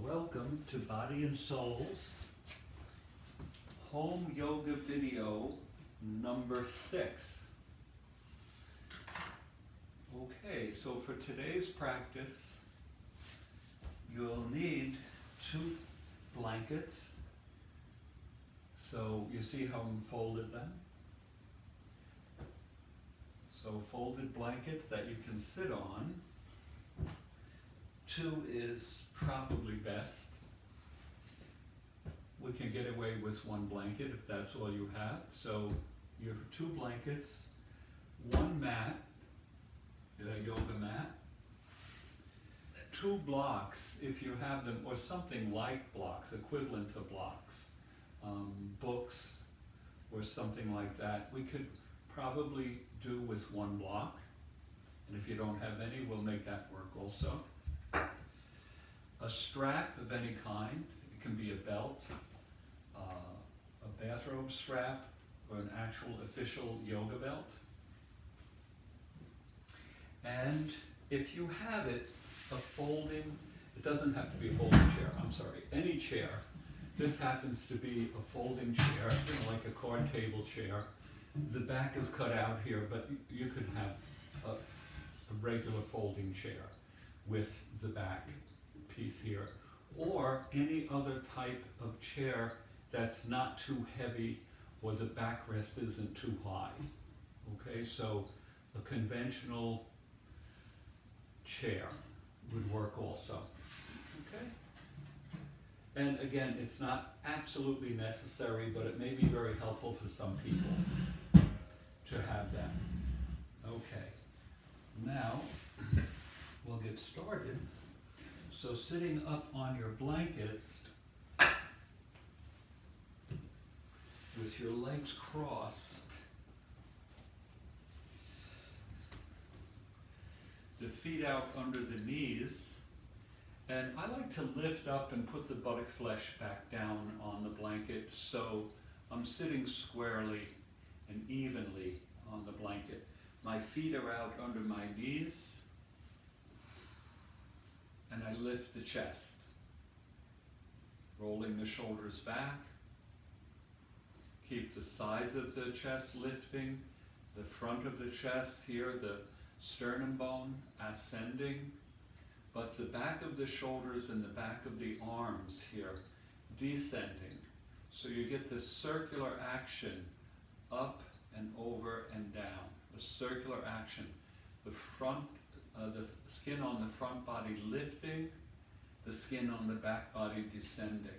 welcome to Body and Soul's home yoga video number 6. Okay, so for today's practice, you'll need 2 blankets. So you see how I'm folded them? So folded blankets that you can sit on. 2 is probably best. We can get away with 1 blanket if that's all you have. So you have 2 blankets, 1 mat, a yoga mat, 2 blocks if you have them, or something like blocks, equivalent to blocks, books or something like that. We could probably do with 1 block, and if you don't have any, we'll make that work also. A strap of any kind. It can be a belt, a bathrobe strap, or an actual official yoga belt. And if you have it, a folding, it doesn't have to be a folding chair, I'm sorry, any chair. This happens to be a folding chair, like a card table chair. The back is cut out here, but you could have a regular folding chair with the back piece here, or any other type of chair that's not too heavy or the backrest isn't too high. Okay, so a conventional chair would work also. Okay? And again, it's not absolutely necessary, but it may be very helpful for some people to have them. Okay, now we'll get started. So sitting up on your blankets with your legs crossed, the feet out under the knees, and I like to lift up and put the buttock flesh back down on the blanket so I'm sitting squarely and evenly on the blanket. My feet are out under my knees, and I lift the chest, rolling the shoulders back. Keep the sides of the chest lifting, the front of the chest here, the sternum bone ascending, but the back of the shoulders and the back of the arms here descending. So you get this circular action up and over and down, a circular action. The skin on the front body lifting, the skin on the back body descending.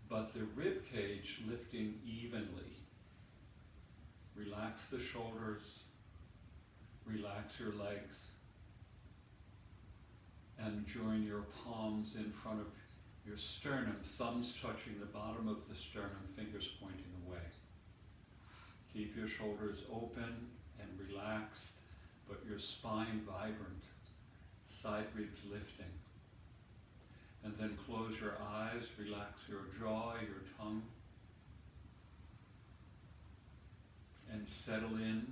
But the rib cage lifting evenly. Relax the shoulders, relax your legs, and join your palms in front of your sternum, thumbs touching the bottom of the sternum, fingers pointing away. Keep your shoulders open and relaxed, but your spine vibrant, side ribs lifting. And then close your eyes, relax your jaw, your tongue, and settle in,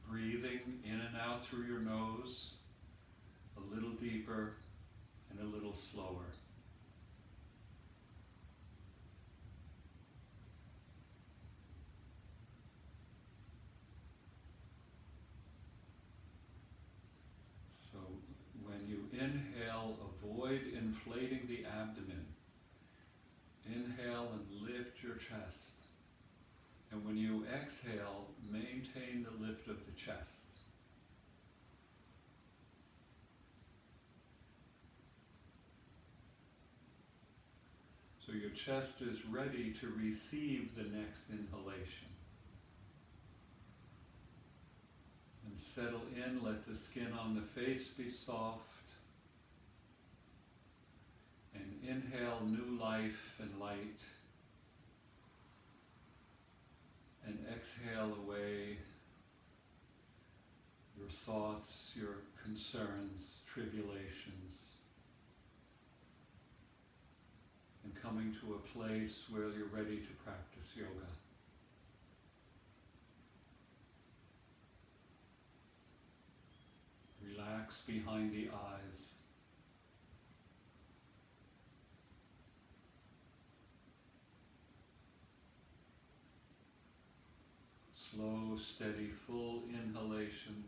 breathing in and out through your nose, a little deeper and a little slower. Inhale, avoid inflating the abdomen. Inhale and lift your chest. And when you exhale, maintain the lift of the chest. So your chest is ready to receive the next inhalation. And settle in, let the skin on the face be soft. And inhale new life and light. And exhale away your thoughts, your concerns, tribulations. And coming to a place where you're ready to practice yoga. Relax behind the eyes. Slow, steady, full inhalation,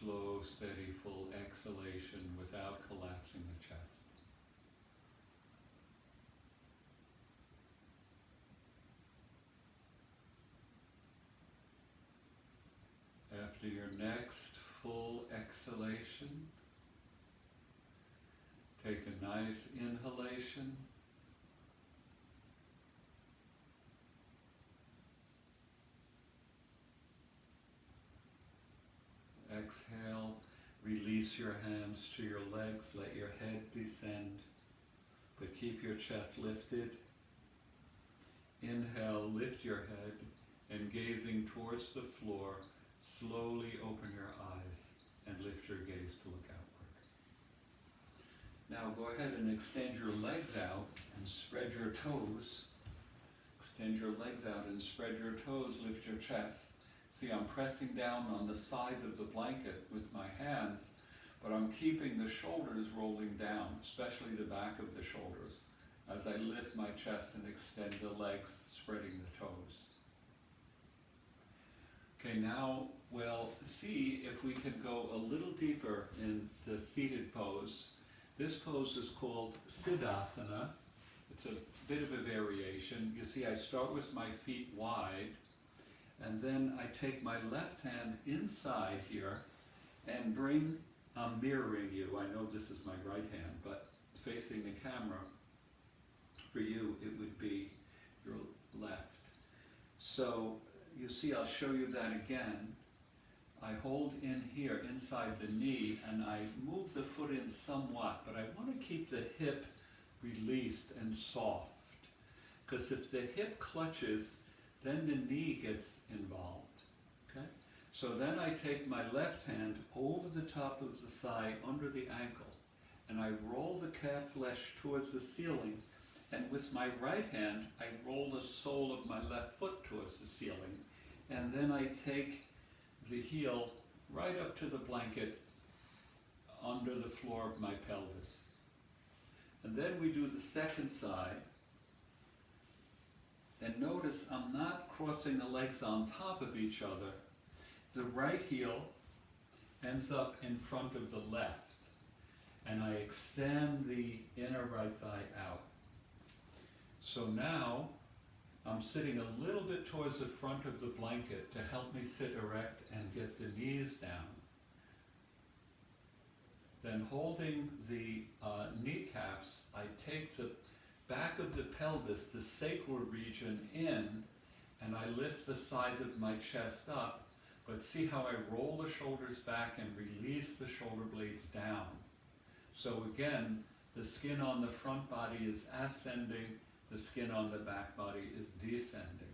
slow, steady, full exhalation without collapsing the chest. After your next full exhalation, take a nice inhalation. Exhale, release your hands to your legs, let your head descend, but keep your chest lifted. Inhale, lift your head, and gazing towards the floor, slowly open your eyes and lift your gaze to look outward. Now go ahead and extend your legs out and spread your toes. Extend your legs out and spread your toes, lift your chest. See, I'm pressing down on the sides of the blanket with my hands, but I'm keeping the shoulders rolling down, especially the back of the shoulders, as I lift my chest and extend the legs, spreading the toes. Okay, now we'll see if we can go a little deeper in the seated pose. This pose is called Siddhasana. It's a bit of a variation. You see, I start with my feet wide, and then I take my left hand inside here and I'm mirroring you. I know this is my right hand, but facing the camera, for you it would be your left. So you see, I'll show you that again. I hold in here inside the knee and I move the foot in somewhat, but I want to keep the hip released and soft, because if the hip clutches, then the knee gets involved, okay? So then I take my left hand over the top of the thigh, under the ankle, and I roll the calf flesh towards the ceiling, and with my right hand, I roll the sole of my left foot towards the ceiling, and then I take the heel right up to the blanket under the floor of my pelvis. And then we do the second side. And notice I'm not crossing the legs on top of each other. The right heel ends up in front of the left, and I extend the inner right thigh out. So now I'm sitting a little bit towards the front of the blanket to help me sit erect and get the knees down. Then holding the kneecaps, I take the back of the pelvis, the sacral region, in, and I lift the sides of my chest up, but see how I roll the shoulders back and release the shoulder blades down. So again, the skin on the front body is ascending, the skin on the back body is descending.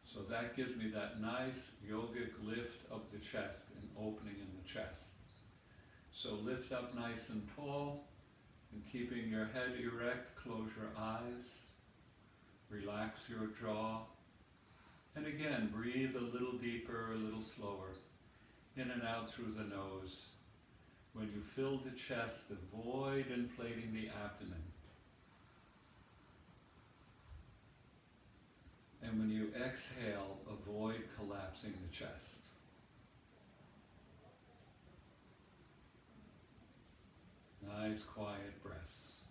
So that gives me that nice yogic lift of the chest and opening in the chest. So lift up nice and tall, and keeping your head erect, close your eyes, relax your jaw, and again, breathe a little deeper, a little slower, in and out through the nose. When you fill the chest, avoid inflating the abdomen. And when you exhale, avoid collapsing the chest. Nice, quiet breaths.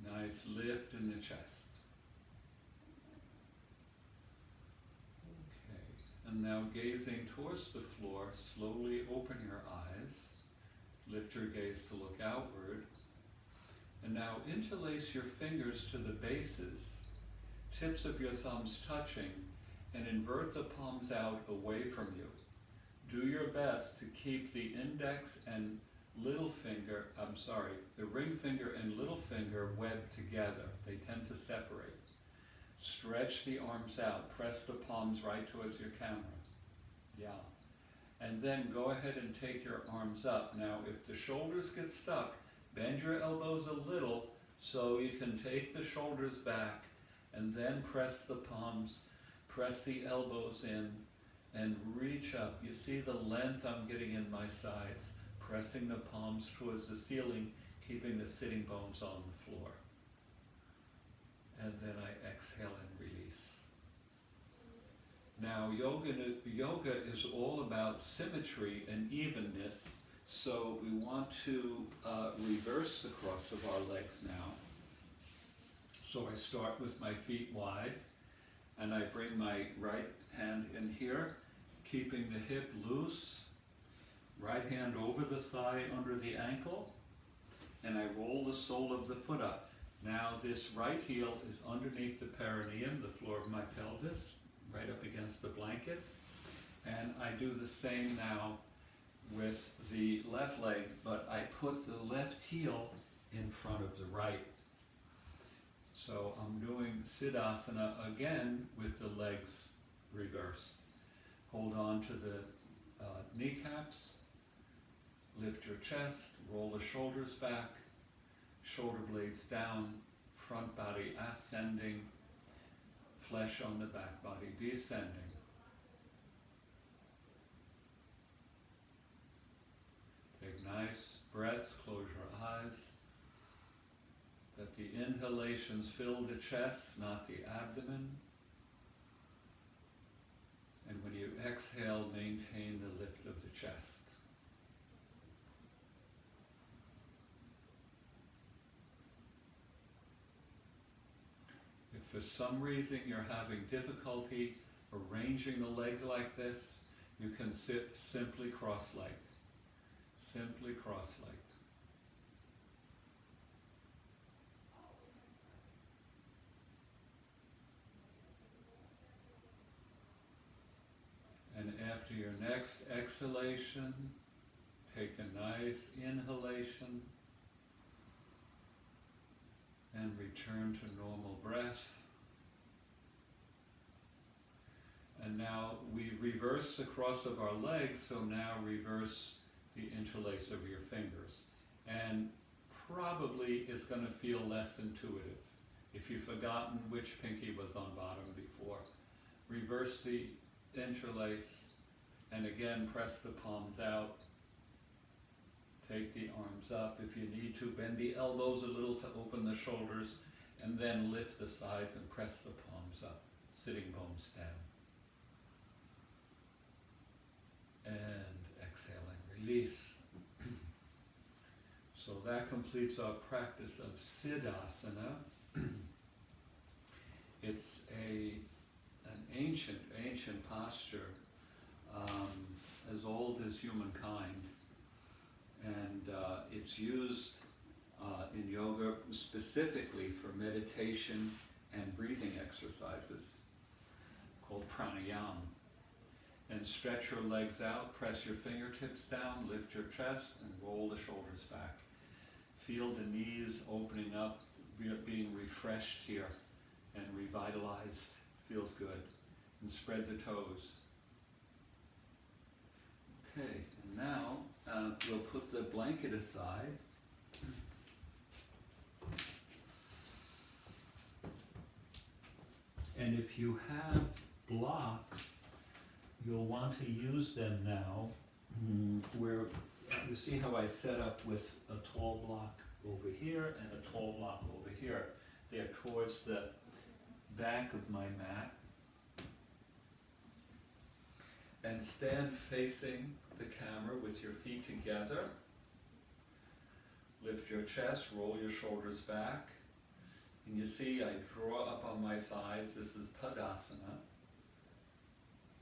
Nice lift in the chest. Okay, and now gazing towards the floor, slowly open your eyes. Lift your gaze to look outward. And now interlace your fingers to the bases, tips of your thumbs touching, and invert the palms out away from you. Do your best to keep the index and the ring finger and little finger webbed together. They tend to separate. Stretch the arms out, press the palms right towards your camera. Yeah. And then go ahead and take your arms up. Now, if the shoulders get stuck, bend your elbows a little so you can take the shoulders back, and then press the palms, press the elbows in, and reach up. You see the length I'm getting in my sides, pressing the palms towards the ceiling, keeping the sitting bones on the floor. And then I exhale and release. Now, yoga is all about symmetry and evenness, so we want to reverse the cross of our legs now. So I start with my feet wide, and I bring my right hand in here, keeping the hip loose, right hand over the thigh under the ankle, and I roll the sole of the foot up. Now this right heel is underneath the perineum, the floor of my pelvis, right up against the blanket. And I do the same now with the left leg, but I put the left heel in front of the right. So I'm doing Siddhasana again with the legs reversed. Hold on to the kneecaps, lift your chest, roll the shoulders back, shoulder blades down, front body ascending, flesh on the back body descending. Take nice breaths, close your eyes. Let the inhalations fill the chest, not the abdomen. And when you exhale, maintain the lift of the chest. If for some reason you're having difficulty arranging the legs like this, you can sit simply cross-legged. Simply cross-legged. And after your next exhalation, take a nice inhalation and return to normal breath. And now we reverse the cross of our legs, so now reverse the interlace of your fingers. And probably it's going to feel less intuitive. If you've forgotten which pinky was on bottom before, reverse the interlace, and again press the palms out. Take the arms up if you need to. Bend the elbows a little to open the shoulders, and then lift the sides and press the palms up. Sitting bones down. And exhale and release. So that completes our practice of Siddhasana. It's an ancient posture, as old as humankind, and it's used in yoga specifically for meditation and breathing exercises called pranayama. And stretch your legs out, press your fingertips down, lift your chest, and roll the shoulders back. Feel the knees opening up, being refreshed here and revitalized. Feels good. And spread the toes. Okay, and now we'll put the blanket aside. And if you have blocks, you'll want to use them now, where you see how I set up with a tall block over here and a tall block over here. They're towards the back of my mat. And stand facing the camera with your feet together. Lift your chest, roll your shoulders back. And you see I draw up on my thighs. This is Tadasana.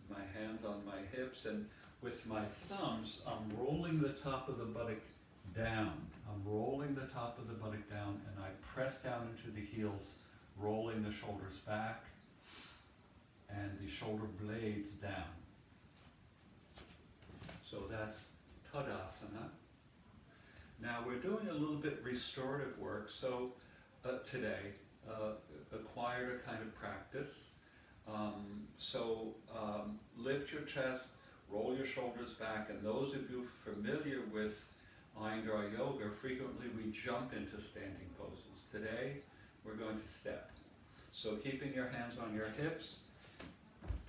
My hands on my hips, and with my thumbs, I'm rolling the top of the buttock down. I'm rolling the top of the buttock down, and I press down into the heels, rolling the shoulders back and the shoulder blades down. So that's Tadasana. Now we're doing a little bit restorative work, so today, acquired a kind of practice. Lift your chest, roll your shoulders back, and those of you familiar with Iyengar Yoga, frequently we jump into standing poses. Today, we're going to step. So keeping your hands on your hips,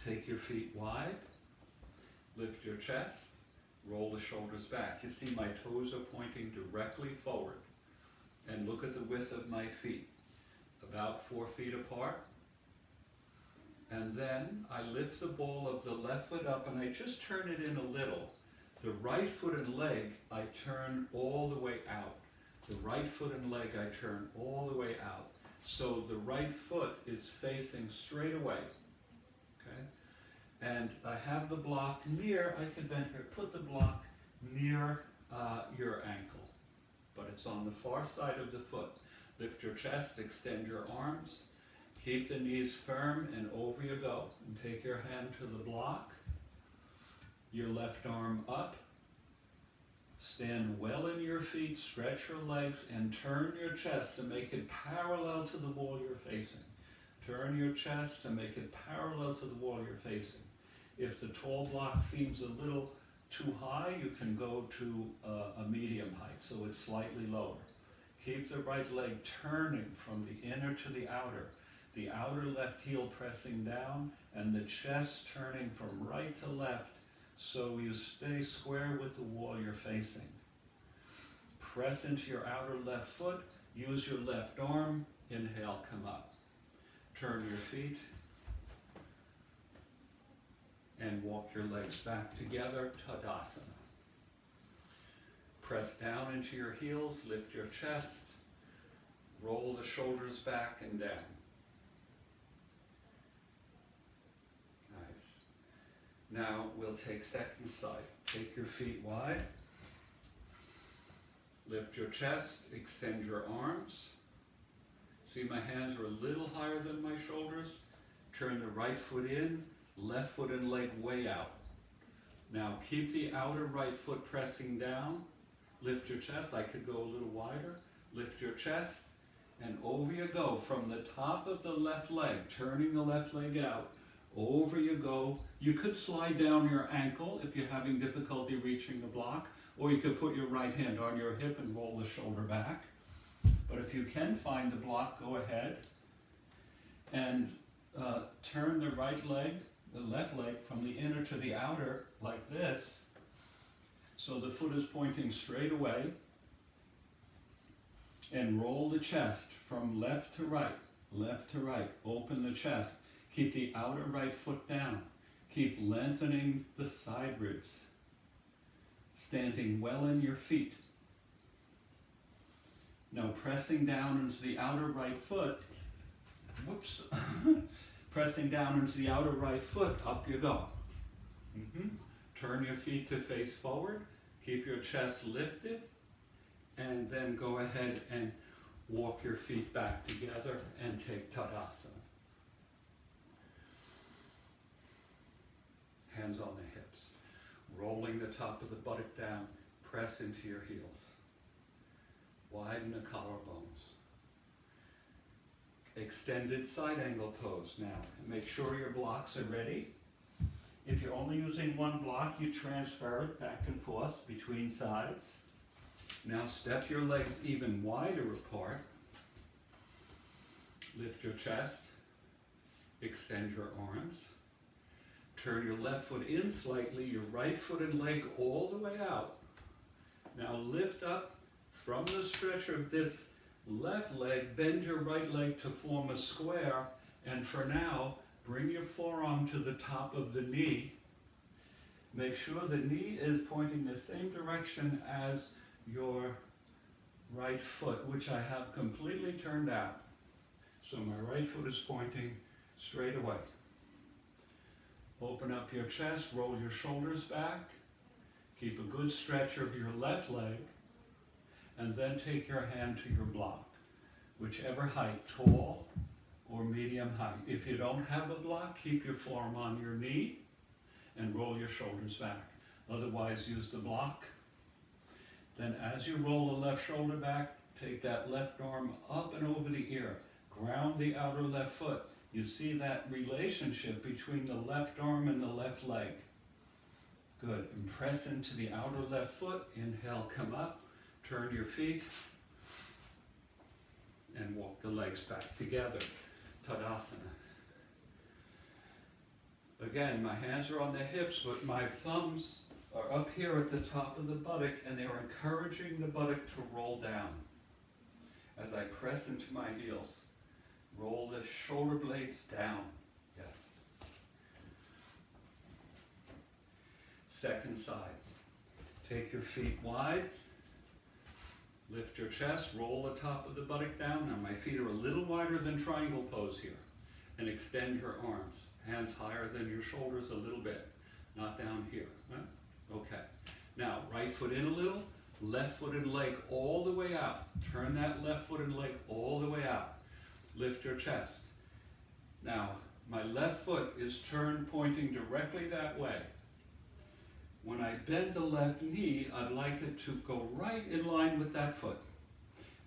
take your feet wide, lift your chest, roll the shoulders back. You see my toes are pointing directly forward. and look at the width of my feet, about 4 feet apart. And then I lift the ball of the left foot up and I just turn it in a little. The right foot and leg I turn all the way out. The right foot and leg I turn all the way out. So the right foot is facing straight away. Okay? And I have the block near, I can then put the block near your ankle. But it's on the far side of the foot. Lift your chest, extend your arms. Keep the knees firm and over you go. And take your hand to the block. Your left arm up. Stand well in your feet, stretch your legs, and turn your chest to make it parallel to the wall you're facing. Turn your chest to make it parallel to the wall you're facing. If the tall block seems a little too high, you can go to a medium height, so it's slightly lower. Keep the right leg turning from the inner to the outer left heel pressing down, and the chest turning from right to left, so you stay square with the wall you're facing. Press into your outer left foot, use your left arm, inhale, come up. Turn your feet, and walk your legs back together, Tadasana. Press down into your heels, lift your chest, roll the shoulders back and down. Nice. Now we'll take second side. Take your feet wide, lift your chest, extend your arms. See, my hands are a little higher than my shoulders. Turn the right foot in, left foot and leg way out. Now keep the outer right foot pressing down. Lift your chest. I could go a little wider. Lift your chest and over you go from the top of the left leg, turning the left leg out. Over you go. You could slide down your ankle if you're having difficulty reaching the block, or you could put your right hand on your hip and roll the shoulder back. But if you can find the block, go ahead and turn the right leg, the left leg, from the inner to the outer like this, so the foot is pointing straight away, and roll the chest from left to right, open the chest, keep the outer right foot down, keep lengthening the side ribs, standing well in your feet. Now pressing down into the outer right foot, pressing down into the outer right foot, up you go. Turn your feet to face forward, keep your chest lifted, and then go ahead and walk your feet back together and take Tadasana. Hands on the hips, rolling the top of the buttock down, press into your heels. Widen the collarbones. Extended side angle pose now. Make sure your blocks are ready. If you're only using one block, you transfer it back and forth between sides. Now step your legs even wider apart. Lift your chest. Extend your arms. Turn your left foot in slightly, your right foot and leg all the way out. Now lift up from the stretch of this left leg, bend your right leg to form a square, and for now, bring your forearm to the top of the knee. Make sure the knee is pointing the same direction as your right foot, which I have completely turned out. So my right foot is pointing straight away. Open up your chest, roll your shoulders back, keep a good stretch of your left leg, and then take your hand to your block, whichever height, tall or medium height. If you don't have a block, keep your forearm on your knee and roll your shoulders back. Otherwise, use the block. Then as you roll the left shoulder back, take that left arm up and over the ear. Ground the outer left foot. You see that relationship between the left arm and the left leg. Good. And press into the outer left foot. Inhale, come up. Turn your feet and walk the legs back together. Tadasana. Again, my hands are on the hips, but my thumbs are up here at the top of the buttock, and they're encouraging the buttock to roll down. as I press into my heels. Roll the shoulder blades down. Yes. Second side. Take your feet wide. Lift your chest, roll the top of the buttock down. Now my feet are a little wider than triangle pose here. And extend your arms. Hands higher than your shoulders a little bit. Not down here. Right? Okay. Now, right foot in a little, left foot and leg all the way out. Turn that left foot and leg all the way out. Lift your chest. Now, my left foot is turned pointing directly that way. When I bend the left knee, I'd like it to go right in line with that foot.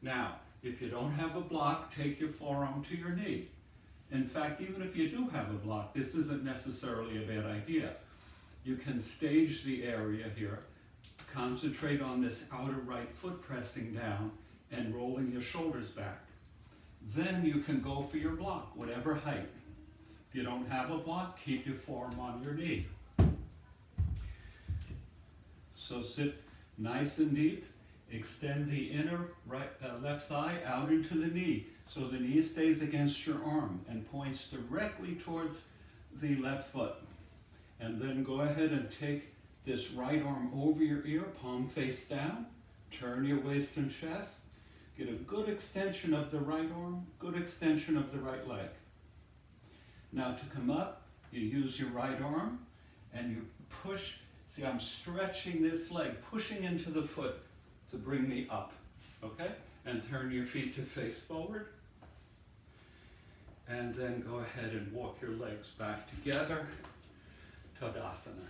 Now, if you don't have a block, take your forearm to your knee. In fact, even if you do have a block, this isn't necessarily a bad idea. You can stage the area here, concentrate on this outer right foot pressing down and rolling your shoulders back. Then you can go for your block, whatever height. If you don't have a block, keep your forearm on your knee. So sit nice and deep, extend the inner left thigh out into the knee so the knee stays against your arm and points directly towards the left foot. And then go ahead and take this right arm over your ear, palm face down, turn your waist and chest, get a good extension of the right arm, good extension of the right leg. Now to come up, you use your right arm and you push. See, I'm stretching this leg, pushing into the foot to bring me up, okay? And turn your feet to face forward. And then go ahead and walk your legs back together, Tadasana.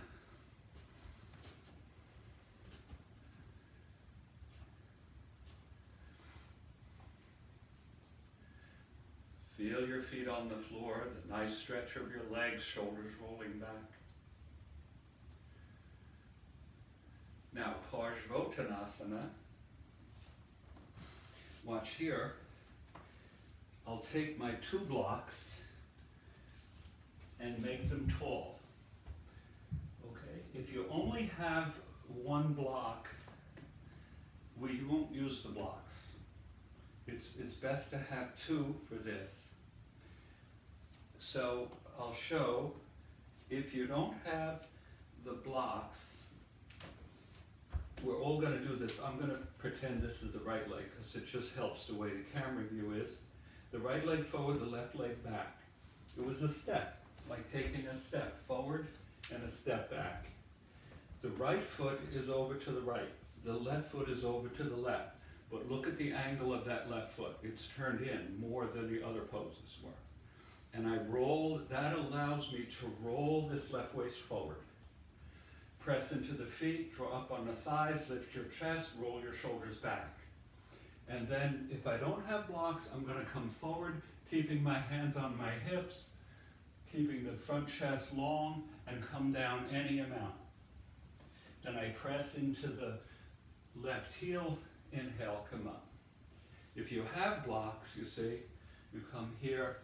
Feel your feet on the floor, the nice stretch of your legs, shoulders rolling back. Now, Parsvottanasana. Watch here. I'll take my 2 blocks and make them tall. Okay, if you only have 1 block, we won't use the blocks. It's best to have 2 for this. So I'll show, if you don't have the blocks, we're all going to do this. I'm going to pretend this is the right leg because it just helps the way the camera view is. The right leg forward, the left leg back. It was a step, like taking a step forward and a step back. The right foot is over to the right. The left foot is over to the left. But look at the angle of that left foot. It's turned in more than the other poses were. And I roll, that allows me to roll this left waist forward. Press into the feet, draw up on the thighs, lift your chest, roll your shoulders back. And then if I don't have blocks, I'm going to come forward, keeping my hands on my hips, keeping the front chest long, and come down any amount. Then I press into the left heel, inhale, come up. If you have blocks, you see, you come here.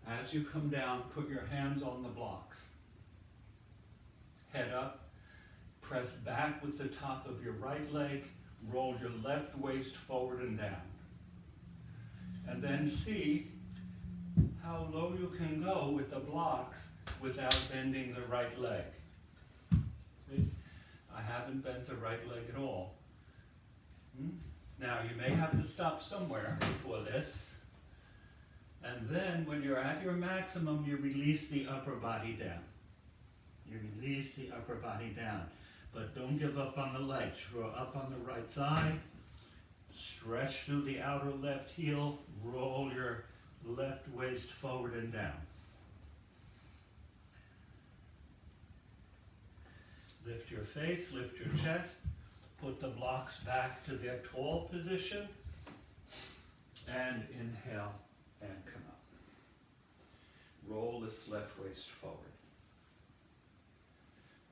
As you come down, put your hands on the blocks. Head up. Press back with the top of your right leg, roll your left waist forward and down. And then see how low you can go with the blocks without bending the right leg. See? I haven't bent the right leg at all. Now you may have to stop somewhere before this. And then when you're at your maximum, you release the upper body down. You release the upper body down. But don't give up on the legs. Draw up on the right thigh. Stretch through the outer left heel. Roll your left waist forward and down. Lift your face, lift your chest. Put the blocks back to their tall position. And inhale and come up. Roll this left waist forward.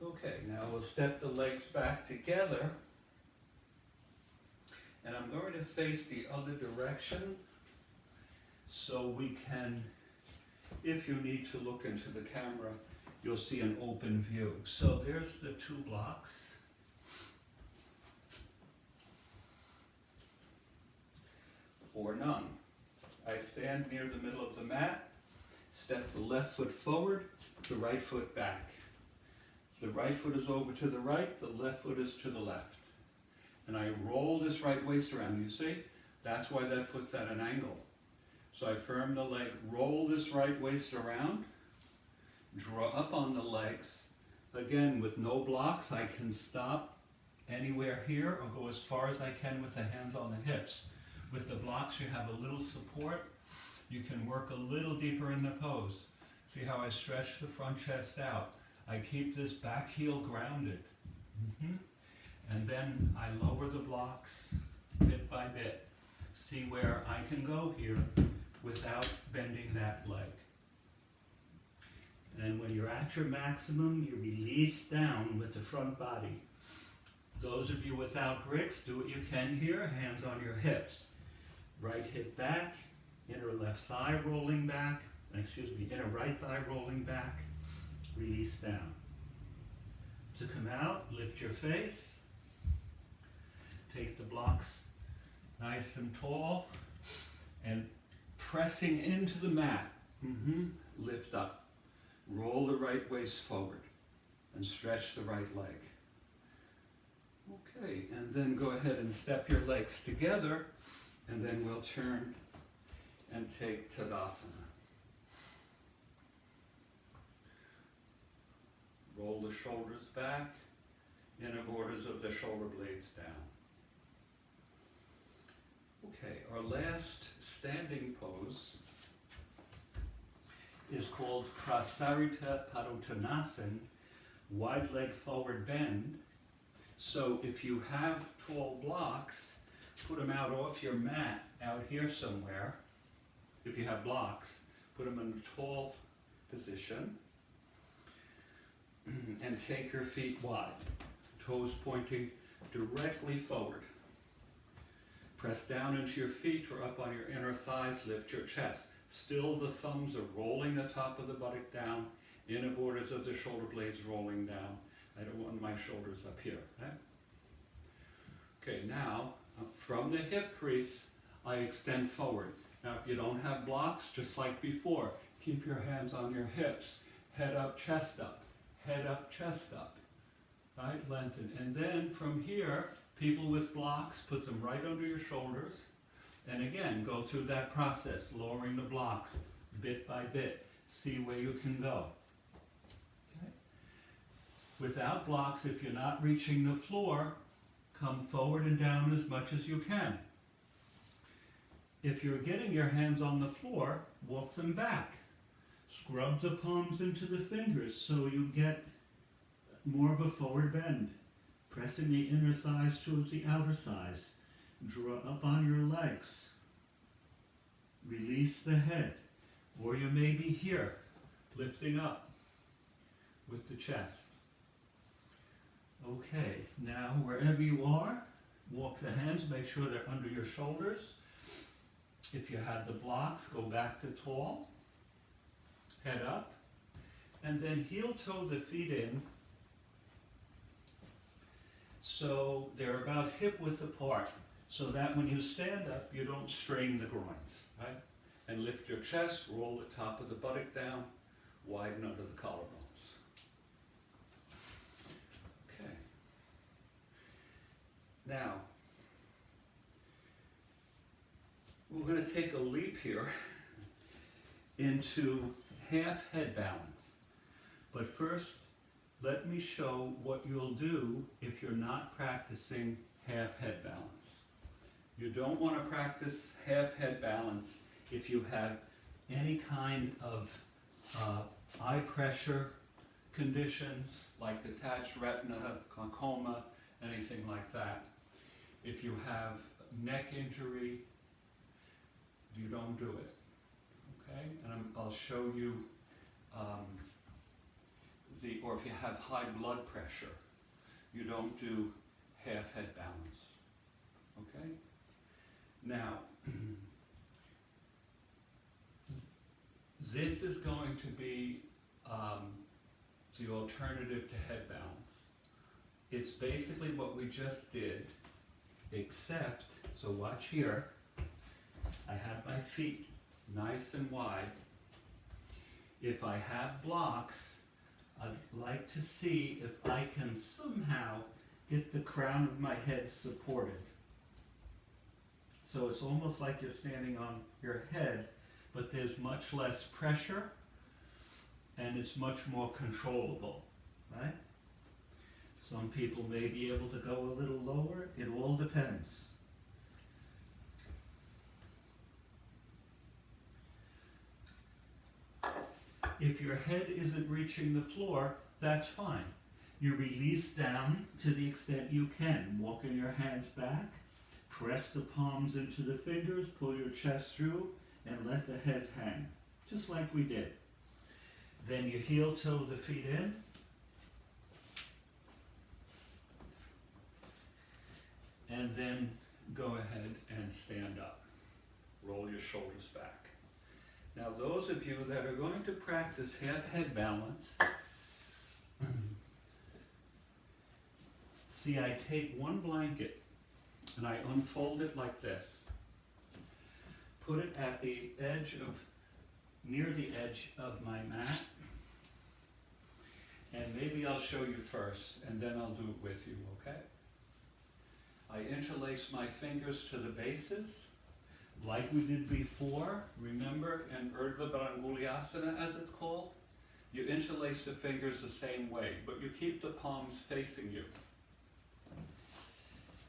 Okay, now we'll step the legs back together. And I'm going to face the other direction so we can, if you need to look into the camera, you'll see an open view. So there's the 2 blocks. or none. I stand near the middle of the mat, step the left foot forward, the right foot back. The right foot is over to the right, the left foot is to the left. And I roll this right waist around, you see? That's why that foot's at an angle. So I firm the leg, roll this right waist around, draw up on the legs. Again, with no blocks, I can stop anywhere here or go as far as I can with the hands on the hips. With the blocks, you have a little support. You can work a little deeper in the pose. See how I stretch the front chest out. I keep this back heel grounded. And then I lower the blocks bit by bit. See where I can go here without bending that leg. And when you're at your maximum, you release down with the front body. Those of you without bricks, do what you can here, hands on your hips. Right hip back, inner left thigh rolling back, inner right thigh rolling back, release down. To come out, lift your face, take the blocks nice and tall, and pressing into the mat, lift up. Roll the right waist forward and stretch the right leg. Okay, and then go ahead and step your legs together, and then we'll turn and take Tadasana. Roll the shoulders back, inner borders of the shoulder blades down. Okay, our last standing pose is called Prasarita Padottanasana, wide leg forward bend. So if you have tall blocks, put them out off your mat, out here somewhere. If you have blocks, put them in a tall position. And take your feet wide, toes pointing directly forward. Press down into your feet or up on your inner thighs, lift your chest. Still the thumbs are rolling the top of the buttock down, inner borders of the shoulder blades rolling down. I don't want my shoulders up here. Right? Okay, now from the hip crease, I extend forward. Now if you don't have blocks, just like before, keep your hands on your hips, head up, chest up. Head up, chest up, right? Lengthen. And then from here, people with blocks, put them right under your shoulders. And again, go through that process, lowering the blocks bit by bit. See where you can go. Okay? Without blocks, if you're not reaching the floor, come forward and down as much as you can. If you're getting your hands on the floor, walk them back. Scrub the palms into the fingers so you get more of a forward bend. Pressing the inner thighs towards the outer thighs. Draw up on your legs. Release the head. Or you may be here, lifting up with the chest. Okay, now wherever you are, walk the hands, make sure they're under your shoulders. If you had the blocks, go back to tall. Head up, and then heel toe the feet in so they're about hip width apart, so that when you stand up you don't strain the groins, right? And lift your chest, roll the top of the buttock down, widen under the collarbones. Okay. Now, we're going to take a leap here into half head balance. But first, let me show what you'll do if you're not practicing half head balance. You don't want to practice half head balance if you have any kind of eye pressure conditions like detached retina, glaucoma, anything like that. If you have neck injury, you don't do it. Okay, and I'll show you, or if you have high blood pressure, you don't do half head balance. Okay? Now, this is going to be the alternative to head balance. It's basically what we just did, except, so watch here, I have my feet nice and wide. If I have blocks, I'd like to see if I can somehow get the crown of my head supported. So it's almost like you're standing on your head, but there's much less pressure and it's much more controllable, right? Some people may be able to go a little lower. It all depends. If your head isn't reaching the floor, that's fine. You release down to the extent you can, walking your hands back, press the palms into the fingers, pull your chest through, and let the head hang, just like we did. Then you heel toe the feet in. And then go ahead and stand up. Roll your shoulders back. Now those of you that are going to practice half head balance, see, I take one blanket and I unfold it like this. Put it at the edge of, near the edge of my mat. And maybe I'll show you first and then I'll do it with you, okay? I interlace my fingers to the bases, like we did before. Remember in Urdhva Bharanguliasana, as it's called? You interlace the fingers the same way, but you keep the palms facing you.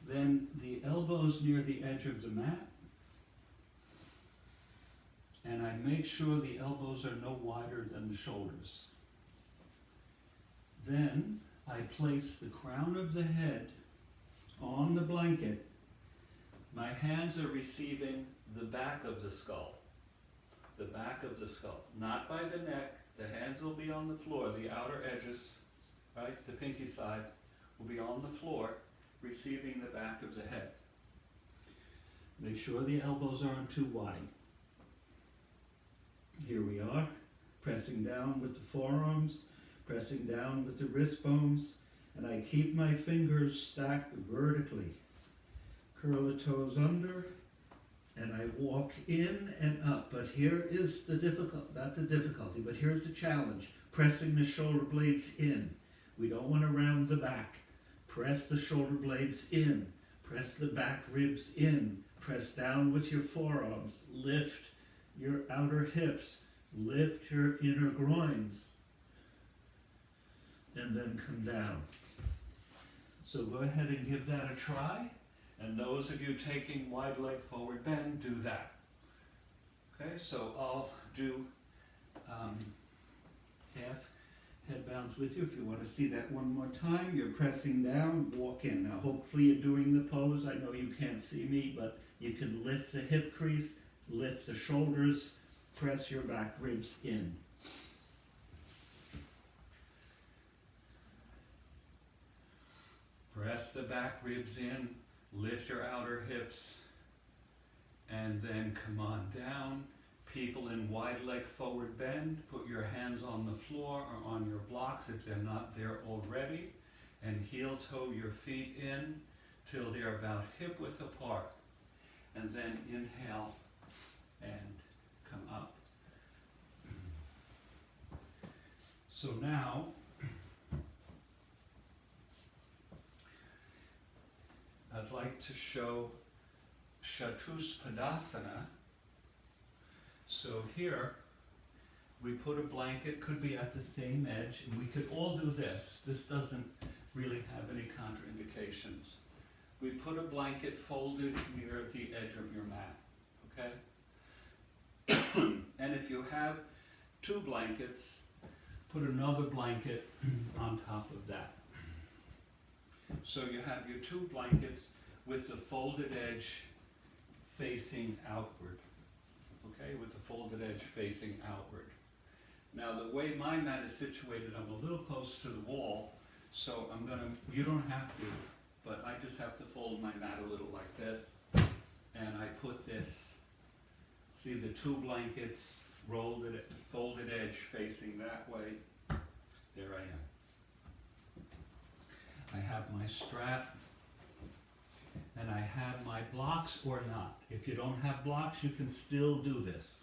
Then the elbows near the edge of the mat. And I make sure the elbows are no wider than the shoulders. Then I place the crown of the head on the blanket. My hands are receiving the back of the skull. The back of the skull. Not by the neck. The hands will be on the floor. The outer edges, right, the pinky side, will be on the floor, receiving the back of the head. Make sure the elbows aren't too wide. Here we are, pressing down with the forearms, pressing down with the wrist bones, and I keep my fingers stacked vertically. Curl the toes under, and I walk in and up. But here is the not the difficulty, but here's the challenge. Pressing the shoulder blades in. We don't want to round the back. Press the shoulder blades in. Press the back ribs in. Press down with your forearms. Lift your outer hips. Lift your inner groins. And then come down. So go ahead and give that a try. And those of you taking wide leg forward bend, do that. Okay, so I'll do half head bounce with you. If you want to see that one more time, you're pressing down, walk in. Now hopefully you're doing the pose. I know you can't see me, but you can lift the hip crease, lift the shoulders, press your back ribs in. Press the back ribs in, lift your outer hips, and then come on down. People in wide leg forward bend, put your hands on the floor or on your blocks if they're not there already, and heel toe your feet in till they're about hip width apart. And then inhale and come up. So now, I'd like to show Chatuspadasana. So here, we put a blanket, could be at the same edge, and we could all do this. This doesn't really have any contraindications. We put a blanket folded near the edge of your mat, okay? And if you have two blankets, put another blanket on top of that. So you have your two blankets with the folded edge facing outward. Okay, with the folded edge facing outward. Now the way my mat is situated, I'm a little close to the wall, so I'm gonna, you don't have to, but I just have to fold my mat a little like this, and I put this, see the two blankets, folded edge facing that way, there I am. I have my strap, and I have my blocks or not. If you don't have blocks, you can still do this.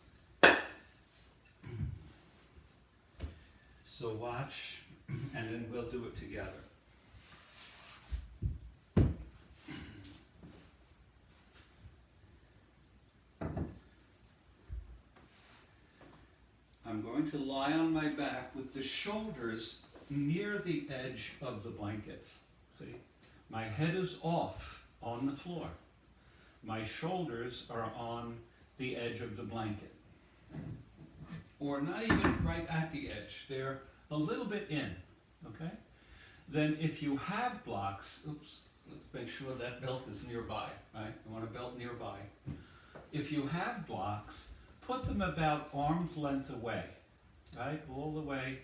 So watch, and then we'll do it together. I'm going to lie on my back with the shoulders near the edge of the blankets. See? My head is off on the floor. My shoulders are on the edge of the blanket. Or not even right at the edge. They're a little bit in, okay? Then if you have blocks, oops, let's make sure that belt is nearby, right? You want a belt nearby. If you have blocks, put them about arm's length away, right? All the way,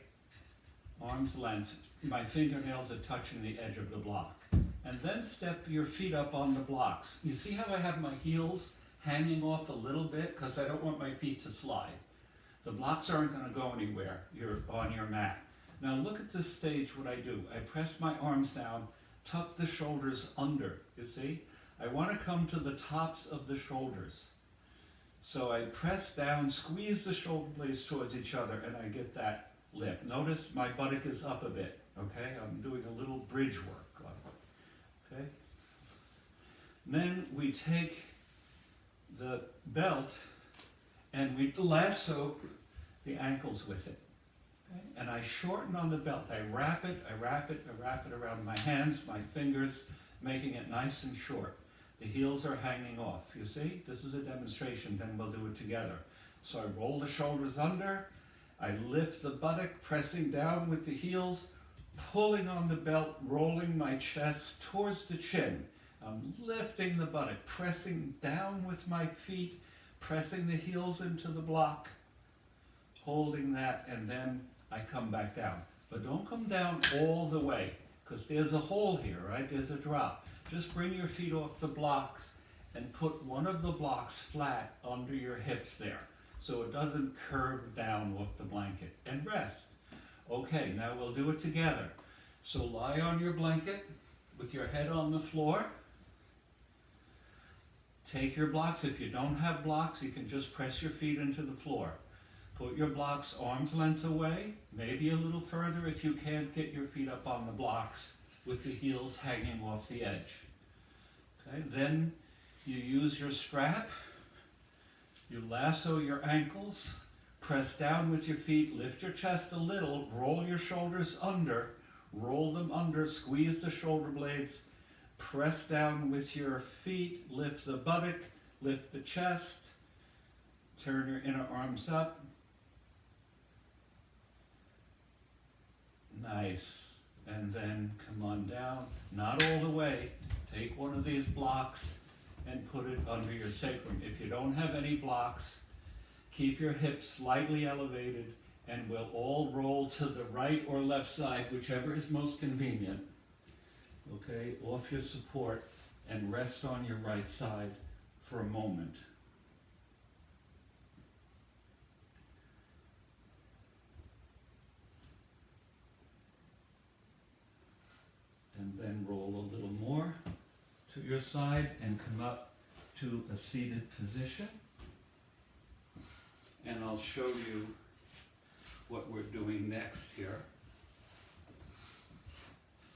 arm's length. My fingernails are touching the edge of the block. And then step your feet up on the blocks. You see how I have my heels hanging off a little bit? Because I don't want my feet to slide. The blocks aren't going to go anywhere. You're on your mat. Now look at this stage, what I do. I press my arms down, tuck the shoulders under, you see? I want to come to the tops of the shoulders. So I press down, squeeze the shoulder blades towards each other, and I get that lift. Notice my buttock is up a bit, okay? I'm doing a little bridge work on it, okay? Then we take the belt and we lasso the ankles with it. Okay? And I shorten on the belt. I wrap it around my hands, my fingers, making it nice and short. The heels are hanging off, you see? This is a demonstration, then we'll do it together. So I roll the shoulders under, I lift the buttock, pressing down with the heels, pulling on the belt, rolling my chest towards the chin. I'm lifting the buttock, pressing down with my feet, pressing the heels into the block, holding that, and then I come back down. But don't come down all the way, because there's a hole here, right? There's a drop. Just bring your feet off the blocks and put one of the blocks flat under your hips there, so it doesn't curve down off the blanket, and rest. Okay, now we'll do it together. So lie on your blanket with your head on the floor. Take your blocks. If you don't have blocks, you can just press your feet into the floor. Put your blocks arm's length away, maybe a little further if you can't get your feet up on the blocks with the heels hanging off the edge. Okay, then you use your strap, you lasso your ankles, press down with your feet, lift your chest a little, roll your shoulders under, roll them under, squeeze the shoulder blades, press down with your feet, lift the buttock, lift the chest, turn your inner arms up. Nice. And then come on down, not all the way. Take one of these blocks and put it under your sacrum. If you don't have any blocks, keep your hips slightly elevated and we'll all roll to the right or left side, whichever is most convenient. Okay, off your support and rest on your right side for a moment. And then roll a little more to your side and come up to a seated position. And I'll show you what we're doing next here.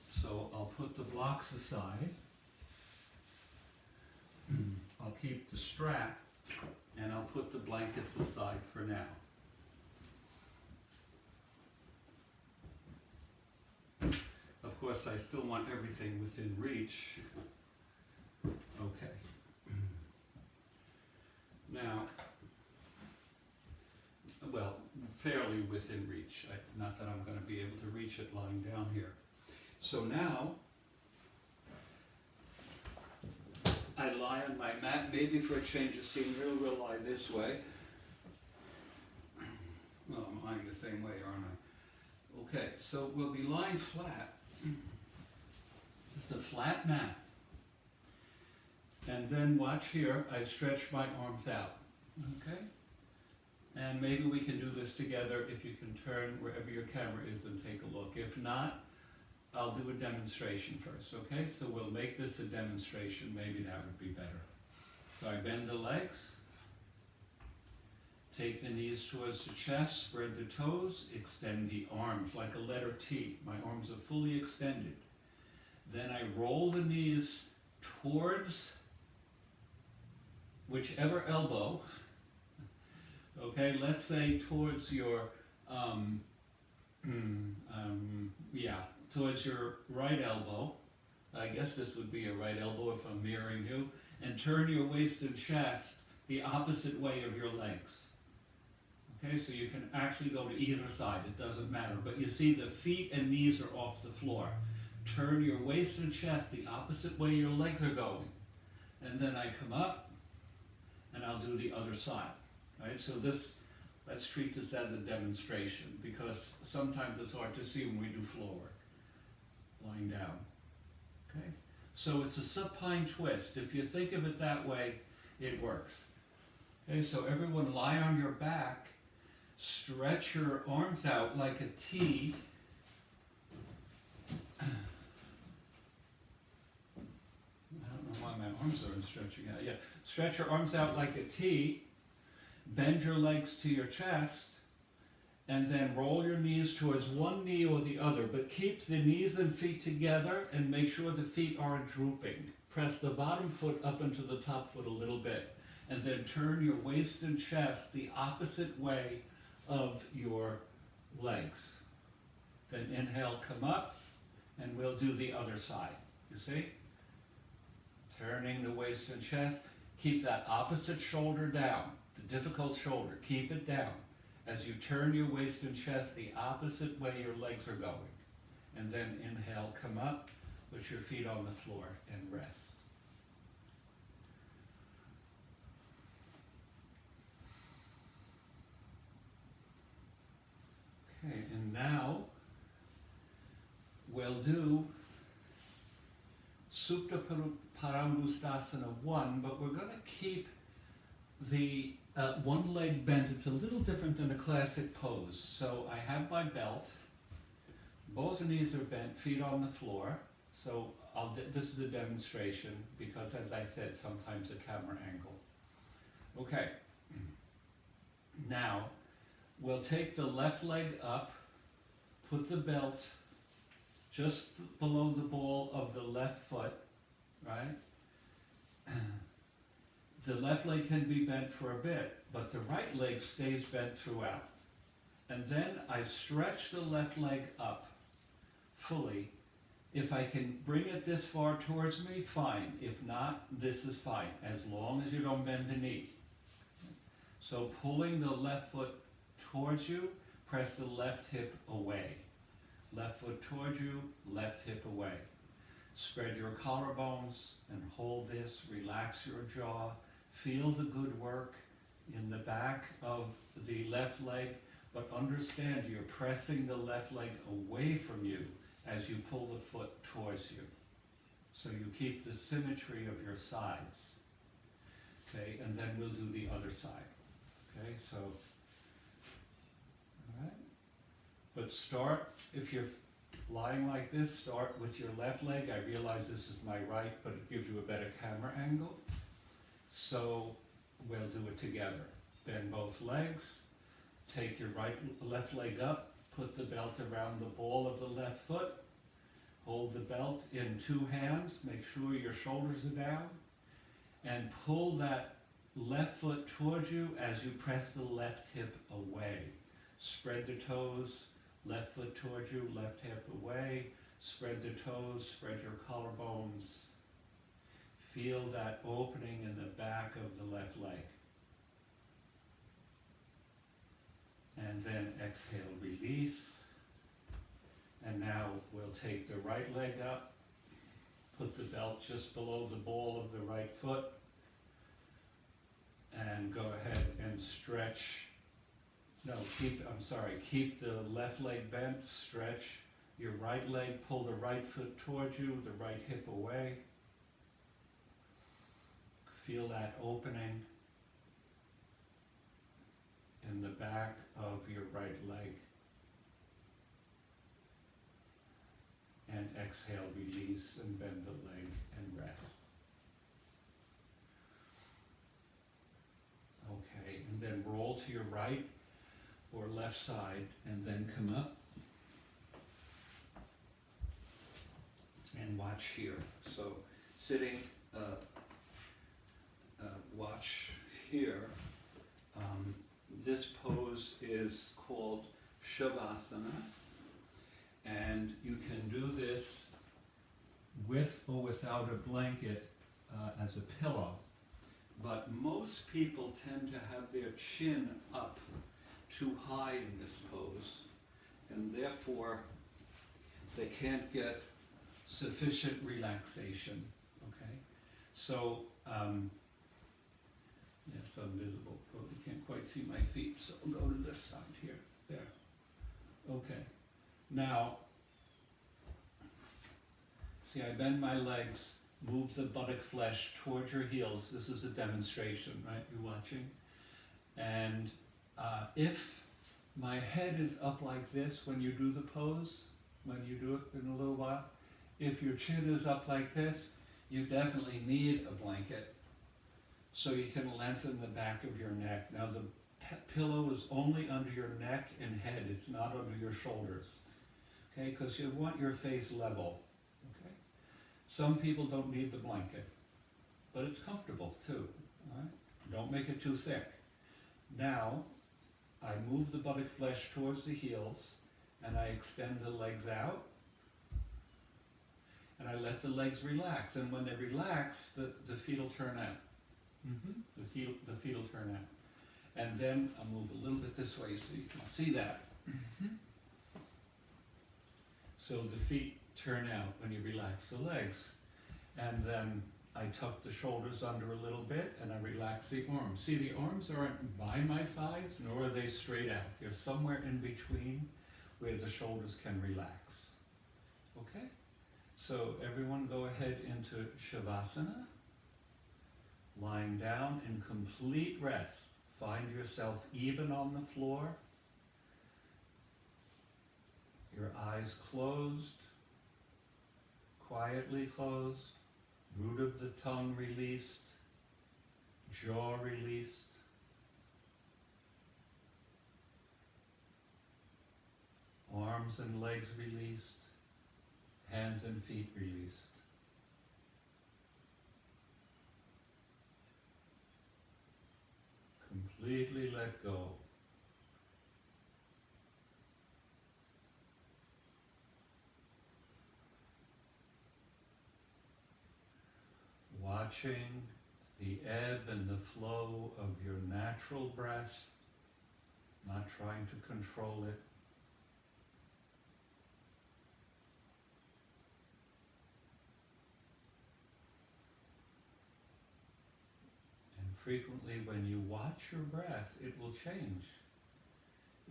So I'll put the blocks aside. I'll keep the strap and I'll put the blankets aside for now. Of course, I still want everything within reach. Okay. Now, well, fairly within reach. Not that I'm going to be able to reach it lying down here. So now, I lie on my mat, maybe for a change of scenery, we'll lie this way. Well, I'm lying the same way, aren't I? Okay, so we'll be lying flat. Just a flat mat. And then watch here, I stretch my arms out, okay? And maybe we can do this together if you can turn wherever your camera is and take a look. If not, I'll do a demonstration first, okay? So we'll make this a demonstration, maybe that would be better. So I bend the legs, take the knees towards the chest, spread the toes, extend the arms like a letter T. My arms are fully extended. Then I roll the knees towards whichever elbow, okay, let's say towards your, towards your right elbow. I guess this would be your right elbow if I'm mirroring you. And turn your waist and chest the opposite way of your legs. Okay, so you can actually go to either side, it doesn't matter. But you see the feet and knees are off the floor. Turn your waist and chest the opposite way your legs are going. And then I come up and I'll do the other side. Right? So this, let's treat this as a demonstration because sometimes it's hard to see when we do floor work. Lying down. Okay? So it's a supine twist. If you think of it that way, it works. Okay, so everyone lie on your back, stretch your arms out like a T. I don't know why my arms aren't stretching out. Yeah, stretch your arms out like a T, bend your legs to your chest, and then roll your knees towards one knee or the other, but keep the knees and feet together and make sure the feet aren't drooping. Press the bottom foot up into the top foot a little bit, and then turn your waist and chest the opposite way of your legs. Then inhale, come up, and we'll do the other side. You see? Turning the waist and chest. Keep that opposite shoulder down, the difficult shoulder. Keep it down as you turn your waist and chest the opposite way your legs are going. And then inhale, come up, put your feet on the floor and rest. Okay, and now we'll do Supta Parangustasana 1, but we're going to keep the one leg bent. It's a little different than a classic pose. So I have my belt, both knees are bent, feet on the floor. So this is a demonstration because, as I said, sometimes a camera angle. Okay, now we'll take the left leg up, put the belt just below the ball of the left foot, right? The left leg can be bent for a bit, but the right leg stays bent throughout. And then I stretch the left leg up fully. If I can bring it this far towards me, fine. If not, this is fine, as long as you don't bend the knee. So pulling the left foot towards you, press the left hip away. Left foot towards you, left hip away. Spread your collarbones and hold this, relax your jaw. Feel the good work in the back of the left leg, but understand you're pressing the left leg away from you as you pull the foot towards you. So you keep the symmetry of your sides. Okay, and then we'll do the other side. Okay, so, all right. But start, if you're lying like this, start with your left leg. I realize this is my right, but it gives you a better camera angle. So we'll do it together. Bend both legs, take your left leg up, put the belt around the ball of the left foot, hold the belt in two hands, make sure your shoulders are down, and pull that left foot towards you as you press the left hip away. Spread the toes, left foot towards you, left hip away, spread the toes, spread your collarbones. Feel that opening in the back of the left leg. And then exhale, release. And now we'll take the right leg up, put the belt just below the ball of the right foot, and go ahead and stretch. Keep the left leg bent, stretch your right leg, pull the right foot towards you, the right hip away. Feel that opening in the back of your right leg. And exhale, release, and bend the leg and rest. Okay, and then roll to your right or left side, and then come up. And watch here. So sitting, watch here. This pose is called Shavasana, and you can do this with or without a blanket as a pillow. But most people tend to have their chin up too high in this pose, and therefore they can't get sufficient relaxation, okay? So, yes, I'm visible, probably can't quite see my feet, so I'll go to this side here, there. Okay, now, see, I bend my legs, move the buttock flesh towards your heels. This is a demonstration, right? You're watching. And if my head is up like this when you do the pose, when you do it in a little while, if your chin is up like this, you definitely need a blanket so you can lengthen the back of your neck. Now the pillow is only under your neck and head, it's not under your shoulders, okay? Because you want your face level, okay? Some people don't need the blanket, but it's comfortable too, all right? Don't make it too thick. Now, I move the buttock flesh towards the heels, and I extend the legs out, and I let the legs relax. And when they relax, the feet will turn out. The feet will turn out. And then I'll move a little bit this way so you can see that. So the feet turn out when you relax the legs. And then I tuck the shoulders under a little bit, and I relax the arms. See, the arms aren't by my sides, nor are they straight out. They're somewhere in between where the shoulders can relax. Okay? So everyone go ahead into Shavasana, lying down in complete rest. Find yourself even on the floor, your eyes closed, quietly closed, root of the tongue released, jaw released. Arms and legs released, hands and feet released. Completely let go. Watching the ebb and the flow of your natural breath, not trying to control it. Frequently, when you watch your breath, it will change.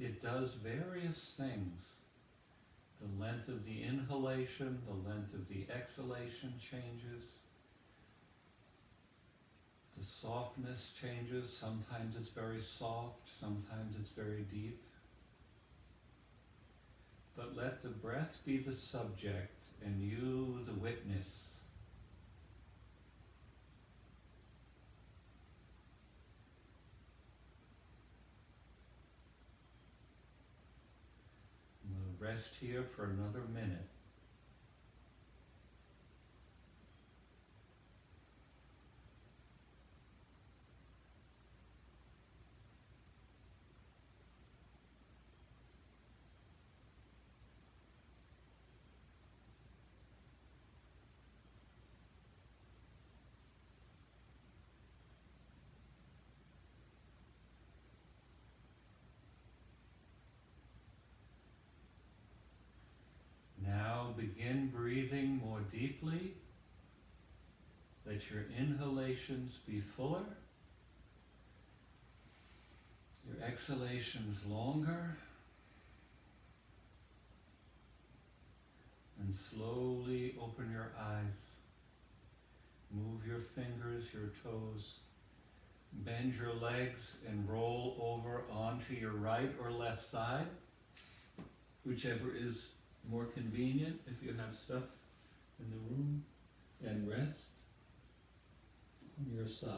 It does various things. The length of the inhalation, the length of the exhalation changes. The softness changes. Sometimes it's very soft, sometimes it's very deep. But let the breath be the subject and you the witness. Rest here for another minute. Begin breathing more deeply. Let your inhalations be fuller, your exhalations longer, and slowly open your eyes. Move your fingers, your toes. Bend your legs and roll over onto your right or left side, whichever is more convenient if you have stuff in the room, and rest on your side.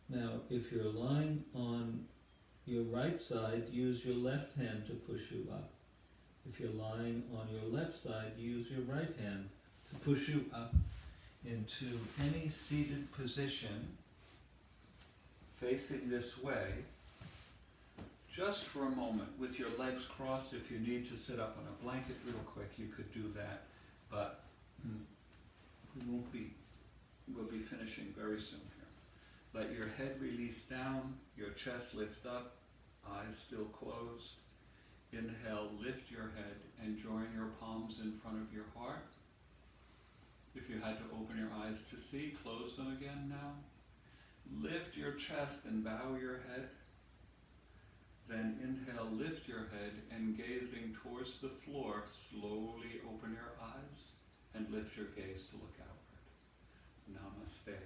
Now, if you're lying on your right side, use your left hand to push you up. If you're lying on your left side, use your right hand to push you up into any seated position facing this way, just for a moment, with your legs crossed. If you need to sit up on a blanket real quick, you could do that, but we'll be finishing very soon here. Let your head release down, your chest lift up, eyes still closed. Inhale, lift your head and join your palms in front of your heart. If you had to open your eyes to see, close them again now. Lift your chest and bow your head. Then inhale, lift your head, and gazing towards the floor, slowly open your eyes and lift your gaze to look outward. Namaste.